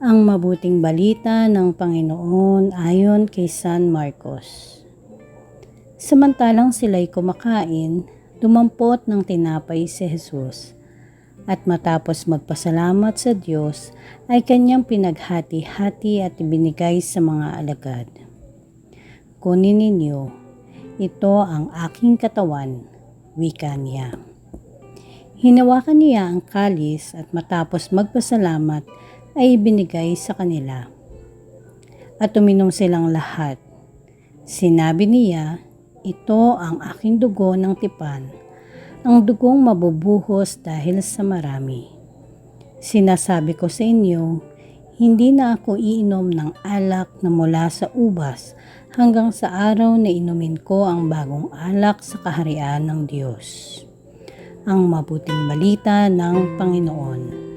Ang mabuting balita ng Panginoon ayon kay San Marcos. Samantalang sila'y kumakain, dumampot ng tinapay si Jesus, at matapos magpasalamat sa Diyos ay kanyang pinaghati-hati at ibinigay sa mga alagad. Kunin ninyo, ito ang aking katawan, wika niya. Hinawakan niya ang kalis at matapos magpasalamat ay ibinigay sa kanila. At uminom silang lahat. Sinabi niya, ito ang aking dugo ng tipan, ang dugong mabubuhos dahil sa marami. Sinasabi ko sa inyo, hindi na ako iinom ng alak na mula sa ubas hanggang sa araw na inumin ko ang bagong alak sa kaharian ng Diyos. Ang mabuting balita ng Panginoon.